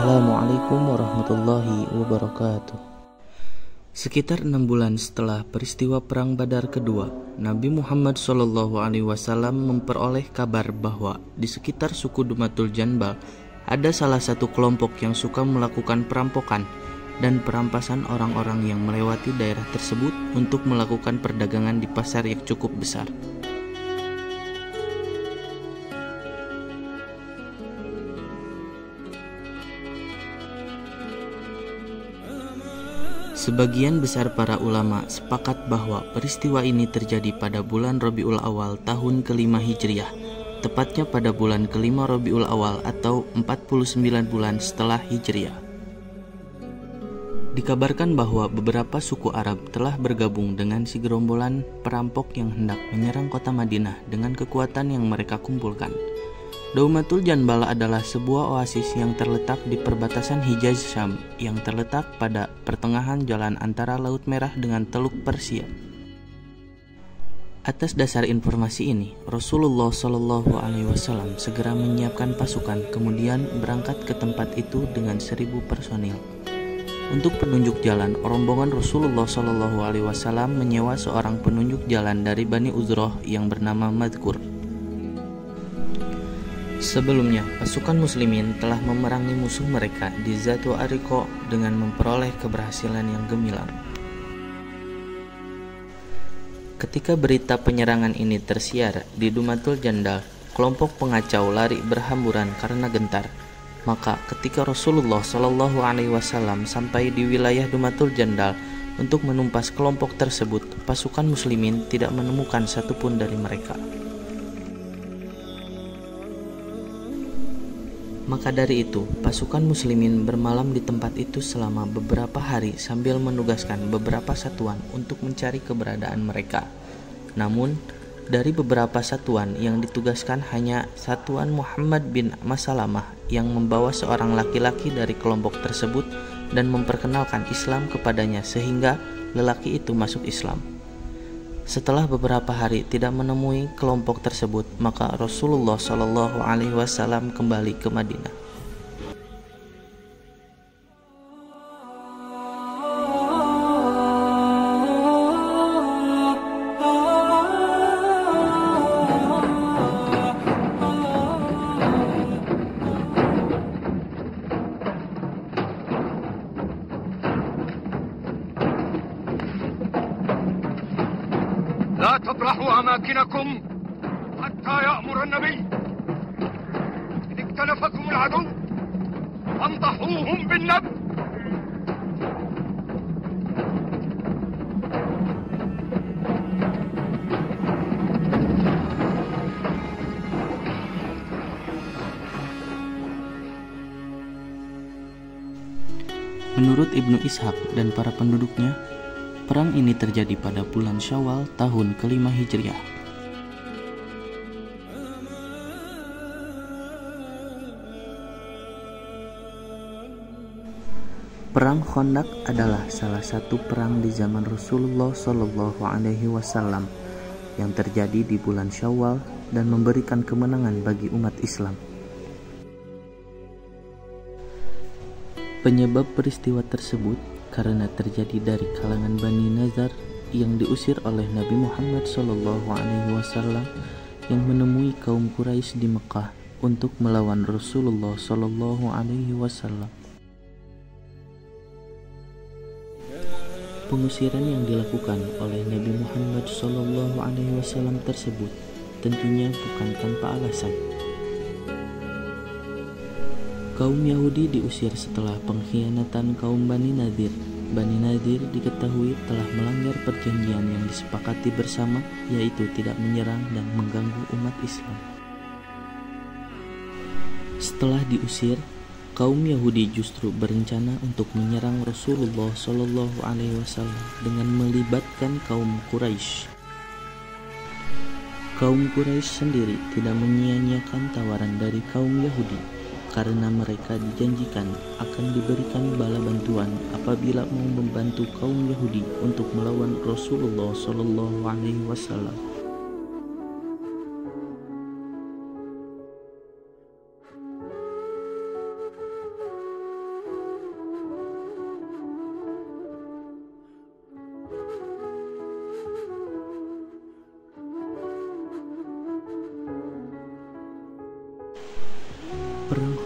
Assalamualaikum warahmatullahi wabarakatuh. Sekitar 6 bulan setelah peristiwa Perang Badar kedua, Nabi Muhammad SAW memperoleh kabar bahwa di sekitar suku Dumatul Janbal ada salah satu kelompok yang suka melakukan perampokan dan perampasan orang-orang yang melewati daerah tersebut untuk melakukan perdagangan di pasar yang cukup besar. Sebagian besar para ulama sepakat bahwa peristiwa ini terjadi pada bulan Rabiul Awal tahun ke-5 Hijriah, tepatnya pada bulan ke-5 Rabiul Awal atau 49 bulan setelah Hijriah. Dikabarkan bahwa beberapa suku Arab telah bergabung dengan si gerombolan perampok yang hendak menyerang kota Madinah dengan kekuatan yang mereka kumpulkan. Daumatul Janbal adalah sebuah oasis yang terletak di perbatasan Hijaz Syam yang terletak pada pertengahan jalan antara Laut Merah dengan Teluk Persia. Atas dasar informasi ini, Rasulullah SAW segera menyiapkan pasukan kemudian berangkat ke tempat itu dengan 1.000 personil. Untuk penunjuk jalan, rombongan Rasulullah SAW menyewa seorang penunjuk jalan dari Bani Uzroh yang bernama Madkur. Sebelumnya, pasukan muslimin telah memerangi musuh mereka di Zatu Ariqo dengan memperoleh keberhasilan yang gemilang. Ketika berita penyerangan ini tersiar di Dumatul Jandal, kelompok pengacau lari berhamburan karena gentar. Maka ketika Rasulullah SAW sampai di wilayah Dumatul Jandal untuk menumpas kelompok tersebut, pasukan muslimin tidak menemukan satupun dari mereka. Maka dari itu, pasukan muslimin bermalam di tempat itu selama beberapa hari sambil menugaskan beberapa satuan untuk mencari keberadaan mereka. Namun, dari beberapa satuan yang ditugaskan hanya satuan Muhammad bin Masalamah yang membawa seorang laki-laki dari kelompok tersebut dan memperkenalkan Islam kepadanya sehingga lelaki itu masuk Islam. Setelah beberapa hari tidak menemui kelompok tersebut, maka Rasulullah SAW kembali ke Madinah. لا تبرحوا أماكنكم حتى يأمر النبي إن اكتنفكم العدو فانضحوهم بالنبل. Menurut Ibnu Ishaq dan para penduduknya, perang ini terjadi pada bulan Syawal tahun ke-5 Hijriah. Perang Khandaq adalah salah satu perang di zaman Rasulullah SAW yang terjadi di bulan Syawal dan memberikan kemenangan bagi umat Islam. Penyebab peristiwa tersebut karena terjadi dari kalangan Bani Nazar yang diusir oleh Nabi Muhammad SAW yang menemui kaum Quraisy di Mekah untuk melawan Rasulullah SAW. Pengusiran yang dilakukan oleh Nabi Muhammad SAW tersebut tentunya bukan tanpa alasan. Kaum Yahudi diusir setelah pengkhianatan kaum Bani Nadir. Bani Nadir diketahui telah melanggar perjanjian yang disepakati bersama, yaitu tidak menyerang dan mengganggu umat Islam. Setelah diusir, kaum Yahudi justru berencana untuk menyerang Rasulullah SAW dengan melibatkan kaum Quraisy. Kaum Quraisy sendiri tidak menyia-nyiakan tawaran dari kaum Yahudi, karena mereka dijanjikan akan diberikan bala bantuan apabila mau membantu kaum Yahudi untuk melawan Rasulullah SAW.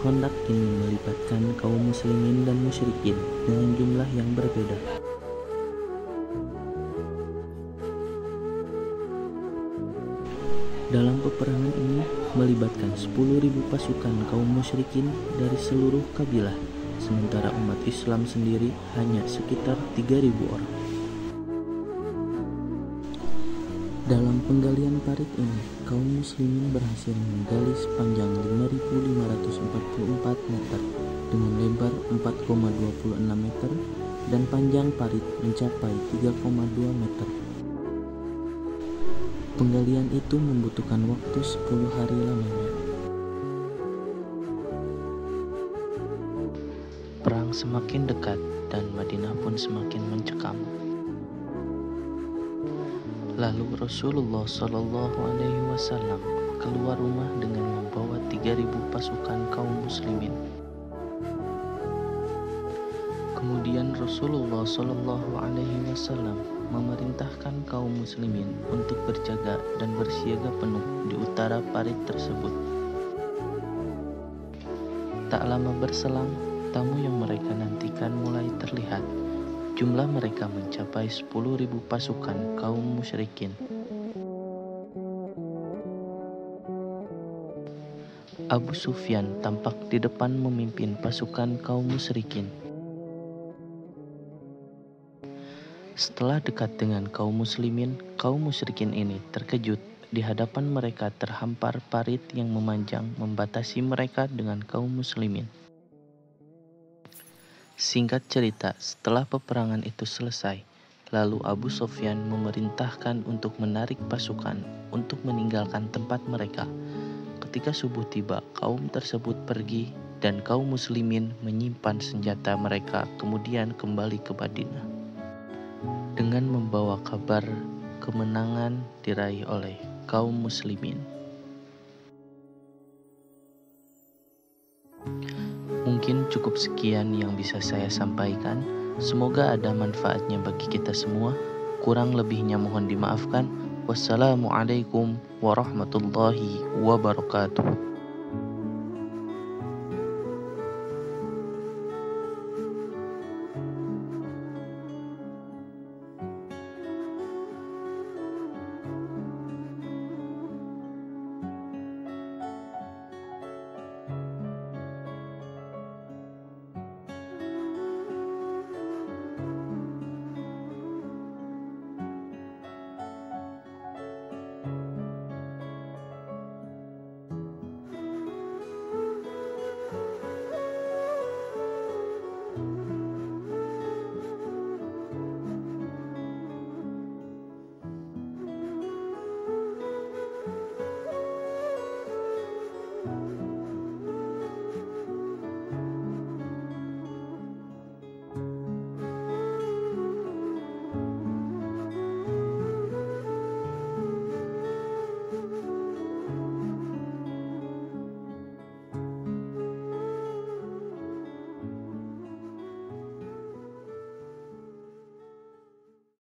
Khandaq ini melibatkan kaum muslimin dan musyrikin dengan jumlah yang berbeda. Dalam peperangan ini melibatkan 10.000 pasukan kaum musyrikin dari seluruh kabilah, sementara umat Islam sendiri hanya sekitar 3.000 orang. Dalam penggalian parit ini, kaum muslimin berhasil menggali sepanjang 5.544 meter dengan lebar 4,26 meter dan panjang parit mencapai 3,2 meter. Penggalian itu membutuhkan waktu 10 hari lamanya. Perang semakin dekat dan Madinah pun semakin mencekam. Lalu Rasulullah Shallallahu Alaihi Wasallam keluar rumah dengan membawa 3.000 pasukan kaum muslimin. Kemudian Rasulullah Shallallahu Alaihi Wasallam memerintahkan kaum muslimin untuk berjaga dan bersiaga penuh di utara parit tersebut. Tak lama berselang, tamu yang mereka nantikan mulai terlihat. Jumlah mereka mencapai 10.000 pasukan kaum musyrikin. Abu Sufyan tampak di depan memimpin pasukan kaum musyrikin. Setelah dekat dengan kaum muslimin, kaum musyrikin ini terkejut. Di hadapan mereka terhampar parit yang memanjang membatasi mereka dengan kaum muslimin. Singkat cerita, setelah peperangan itu selesai, lalu Abu Sufyan memerintahkan untuk menarik pasukan untuk meninggalkan tempat mereka. Ketika subuh tiba, kaum tersebut pergi dan kaum muslimin menyimpan senjata mereka kemudian kembali ke Madinah dengan membawa kabar kemenangan diraih oleh kaum muslimin. Mungkin cukup sekian yang bisa saya sampaikan. Semoga ada manfaatnya bagi kita semua. Kurang lebihnya mohon dimaafkan. Wassalamualaikum warahmatullahi wabarakatuh.